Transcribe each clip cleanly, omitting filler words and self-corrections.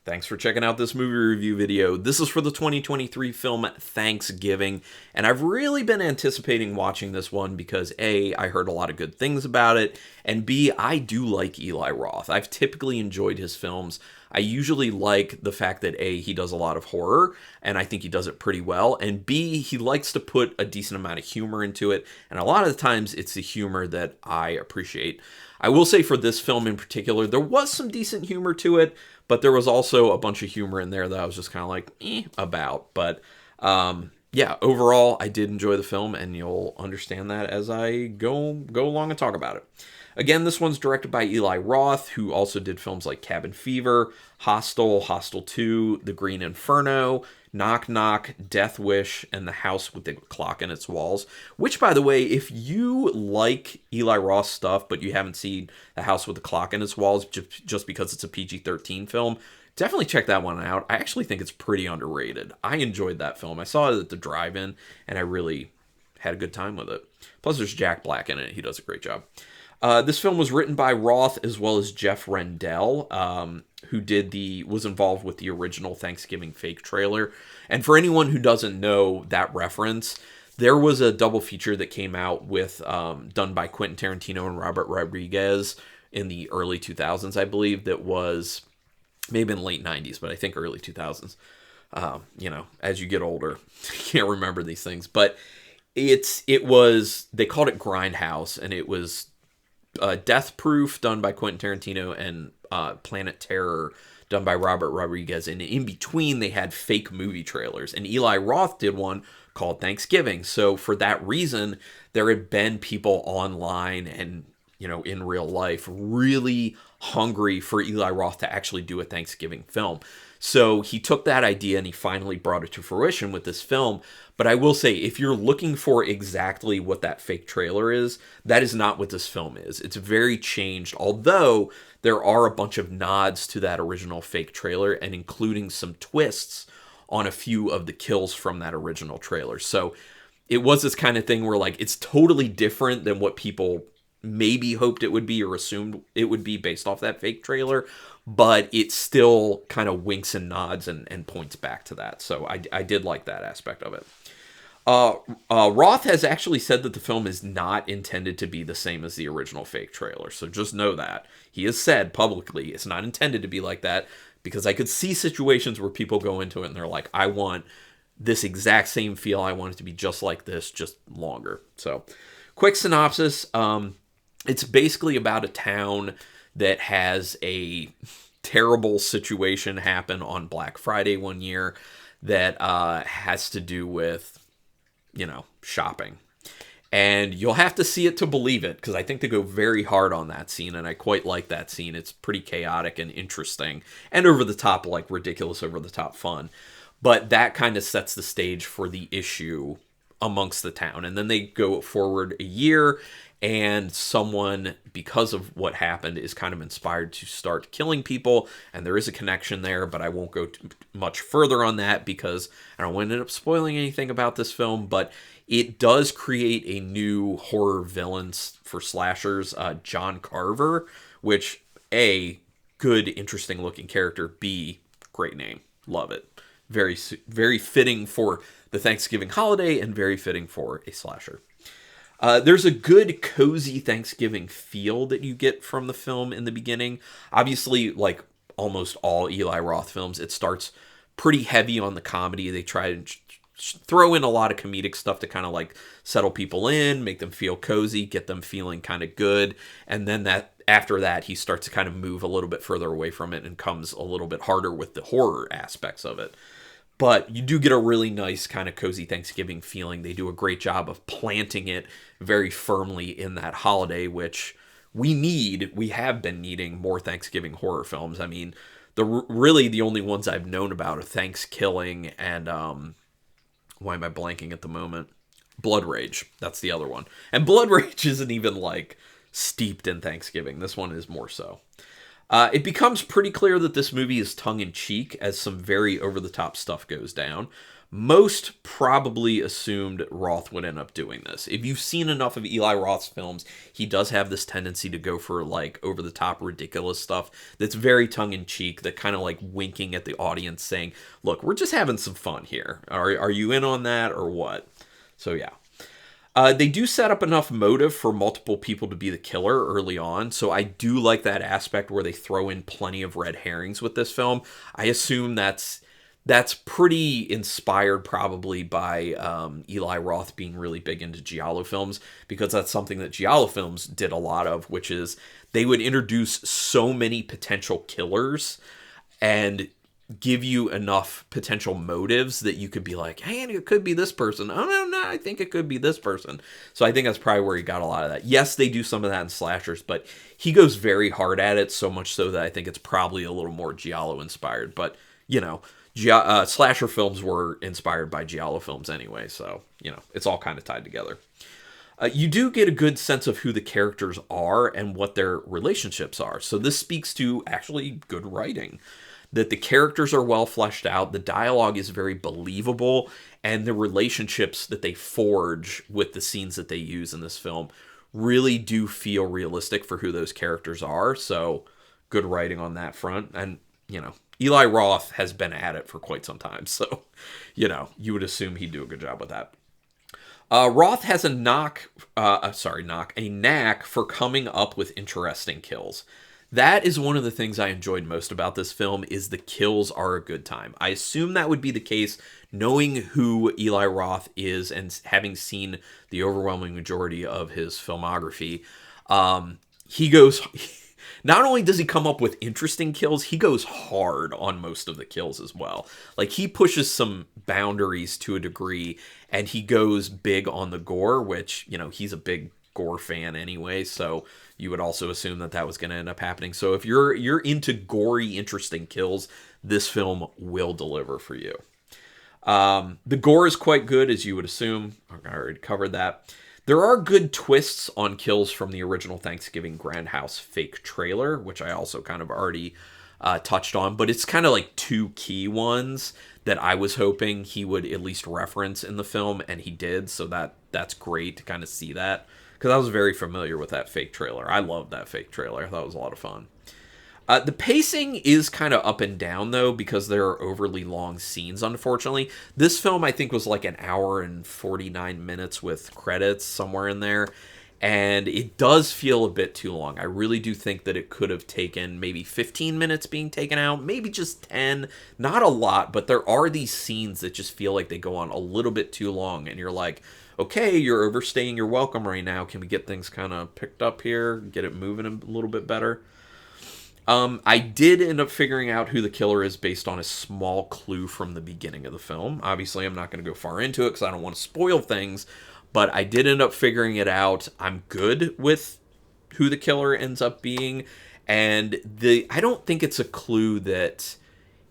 Thanks for checking out this movie review video. This is for the 2023 film Thanksgiving, and I've really been anticipating watching this one because A, I heard a lot of good things about it, and B, I do like Eli Roth. I've typically enjoyed his films. I usually like the fact that A, he does a lot of horror, and I think he does it pretty well, and B, he likes to put a decent amount of humor into it, and a lot of the times it's the humor that I appreciate. I will say for this film in particular, there was some decent humor to it, but there was also a bunch of humor in there that I was just kind of like, about. But yeah, overall, I did enjoy the film, and you'll understand that as I go along and talk about it. Again, this one's directed by Eli Roth, who also did films like Cabin Fever, Hostel, Hostel 2, The Green Inferno, Knock Knock, Death Wish, and The House with the Clock in Its Walls. Which, by the way, if you like Eli Roth stuff, but you haven't seen The House with the Clock in Its Walls just because it's a PG-13 film, definitely check that one out. I actually think it's pretty underrated. I enjoyed that film. I saw it at the drive-in, and I really had a good time with it. Plus, there's Jack Black in it. He does a great job. This film was written by Roth as well as Jeff Rendell, who was involved with the original Thanksgiving fake trailer. And for anyone who doesn't know that reference, there was a double feature that came out with done by Quentin Tarantino and Robert Rodriguez in the early 2000s, I believe, that was maybe in the late 90s, but I think early 2000s. As you get older, you can't remember these things. But they called it Grindhouse, and it was Death Proof, done by Quentin Tarantino, and Planet Terror, done by Robert Rodriguez. And in between, they had fake movie trailers. And Eli Roth did one called Thanksgiving. So for that reason, there had been people online and, in real life really hungry for Eli Roth to actually do a Thanksgiving film. So he took that idea and he finally brought it to fruition with this film. But I will say, if you're looking for exactly what that fake trailer is, that is not what this film is. It's very changed, although there are a bunch of nods to that original fake trailer and including some twists on a few of the kills from that original trailer. So it was this kind of thing where it's totally different than what people maybe hoped it would be or assumed it would be based off that fake trailer, but it still kind of winks and nods and points back to that. So I did like that aspect of it. Roth has actually said that the film is not intended to be the same as the original fake trailer. So just know that. He has said publicly it's not intended to be like that, because I could see situations where people go into it and they're like, I want this exact same feel. I want it to be just like this, just longer. So quick synopsis. It's basically about a town that has a terrible situation happen on Black Friday one year that has to do with, shopping. And you'll have to see it to believe it, because I think they go very hard on that scene, and I quite like that scene. It's pretty chaotic and interesting, and over the top, ridiculous, over the top fun. But that kind of sets the stage for the issue amongst the town. And then they go forward a year, and someone, because of what happened, is kind of inspired to start killing people. And there is a connection there, but I won't go too much further on that because I don't want to end up spoiling anything about this film. But it does create a new horror villain for slashers, John Carver, which, A, good, interesting looking character, B, great name. Love it. Very, very fitting for the Thanksgiving holiday and very fitting for a slasher. There's a good, cozy Thanksgiving feel that you get from the film in the beginning. Obviously, like almost all Eli Roth films, it starts pretty heavy on the comedy. They try to throw in a lot of comedic stuff to kind of settle people in, make them feel cozy, get them feeling kind of good. And then after that, he starts to kind of move a little bit further away from it and comes a little bit harder with the horror aspects of it. But you do get a really nice kind of cozy Thanksgiving feeling. They do a great job of planting it very firmly in that holiday, which we have been needing more Thanksgiving horror films. I mean, really the only ones I've known about are Thanksgiving and, why am I blanking at the moment? Blood Rage. That's the other one. And Blood Rage isn't even steeped in Thanksgiving. This one is more so. It becomes pretty clear that this movie is tongue-in-cheek as some very over-the-top stuff goes down. most probably assumed Roth would end up doing this. If you've seen enough of Eli Roth's films, he does have this tendency to go for like over the top ridiculous stuff that's very tongue in cheek, that kind of like winking at the audience saying, look, we're just having some fun here. Are you in on that or what? So yeah. They do set up enough motive for multiple people to be the killer early on, so I do like that aspect where they throw in plenty of red herrings with this film. I assume that's pretty inspired probably by Eli Roth being really big into giallo films, because that's something that giallo films did a lot of, which is they would introduce so many potential killers and give you enough potential motives that you could be like, hey, it could be this person. Oh, no, I think it could be this person. So I think that's probably where he got a lot of that. Yes, they do some of that in slashers, but he goes very hard at it, so much so that I think it's probably a little more giallo inspired. But, you know, slasher films were inspired by giallo films anyway, so, you know, it's all kind of tied together. You do get a good sense of who the characters are and what their relationships are. So this speaks to actually good writing. That the characters are well fleshed out, the dialogue is very believable, and the relationships that they forge with the scenes that they use in this film really do feel realistic for who those characters are. So good writing on that front. And, you know, Eli Roth has been at it for quite some time. So, you know, you would assume he'd do a good job with that. Roth has a knack for coming up with interesting kills. That is one of the things I enjoyed most about this film, is the kills are a good time. I assume that would be the case knowing who Eli Roth is and having seen the overwhelming majority of his filmography. He goes... Not only does he come up with interesting kills, he goes hard on most of the kills as well. Like, he pushes some boundaries to a degree, and he goes big on the gore, which, you know, he's a big gore fan anyway, so you would also assume that that was going to end up happening. So if you're into gory, interesting kills, this film will deliver for you. The gore is quite good, as you would assume. I already covered that. There are good twists on kills from the original Thanksgiving Grindhouse fake trailer, which I also kind of already touched on, but it's kind of like two key ones that I was hoping he would at least reference in the film, and he did, so that's great to kind of see that, because I was very familiar with that fake trailer. I loved that fake trailer. I thought it was a lot of fun. The pacing is kind of up and down, though, because there are overly long scenes, unfortunately. This film, I think, was like an hour and 49 minutes with credits somewhere in there, and it does feel a bit too long. I really do think that it could have taken maybe 15 minutes being taken out, maybe just 10. Not a lot, but there are these scenes that just feel like they go on a little bit too long, and you're like, okay, you're overstaying your welcome right now. Can we get things kind of picked up here, get it moving a little bit better? I did end up figuring out who the killer is based on a small clue from the beginning of the film. Obviously, I'm not going to go far into it because I don't want to spoil things, but I did end up figuring it out. I'm good with who the killer ends up being, and I don't think it's a clue that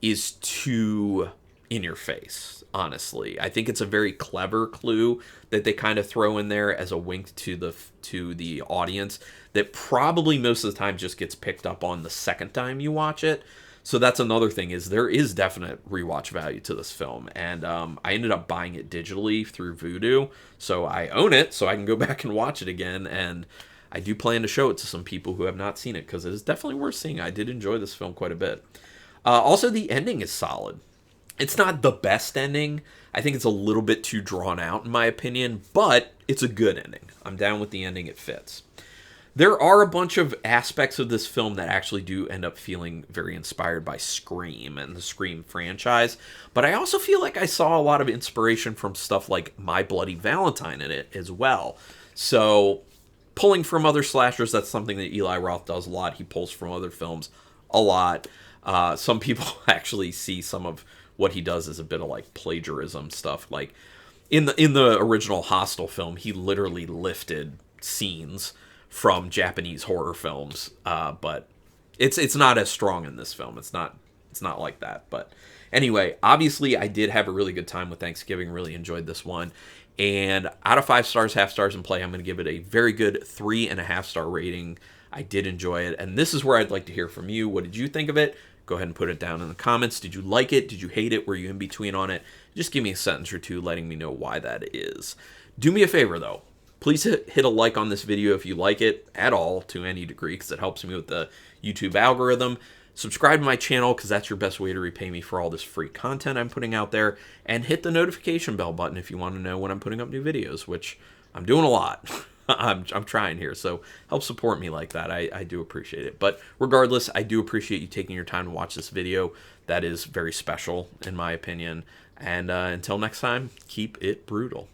is too in your face, honestly. I think it's a very clever clue that they kind of throw in there as a wink to the audience that probably most of the time just gets picked up on the second time you watch it. So that's another thing, is there is definite rewatch value to this film, and I ended up buying it digitally through Vudu, so I own it, so I can go back and watch it again, and I do plan to show it to some people who have not seen it, because it is definitely worth seeing. I did enjoy this film quite a bit. Also, the ending is solid. It's not the best ending. I think it's a little bit too drawn out, in my opinion, but it's a good ending. I'm down with the ending. It fits. There are a bunch of aspects of this film that actually do end up feeling very inspired by Scream and the Scream franchise, but I also feel like I saw a lot of inspiration from stuff like My Bloody Valentine in it as well. So, pulling from other slashers, that's something that Eli Roth does a lot. He pulls from other films a lot. Some people actually see some of what he does as a bit of like plagiarism stuff. Like in the original Hostel film, he literally lifted scenes from Japanese horror films, but it's not as strong in this film. It's not like that. But anyway, obviously I did have a really good time with Thanksgiving. Really enjoyed this one. And out of 5 stars, half stars in play, I'm going to give it a very good 3.5 star rating. I did enjoy it. And this is where I'd like to hear from you. What did you think of it? go ahead and put it down in the comments. Did you like it? Did you hate it? Were you in between on it? Just give me a sentence or two letting me know why that is. Do me a favor, though. Please hit a like on this video if you like it at all, to any degree, because it helps me with the YouTube algorithm. Subscribe to my channel, because that's your best way to repay me for all this free content I'm putting out there. And hit the notification bell button if you want to know when I'm putting up new videos, which I'm doing a lot. I'm trying here, so help support me like that. I do appreciate it. But regardless, I do appreciate you taking your time to watch this video. That is very special, in my opinion. And until next time, keep it brutal.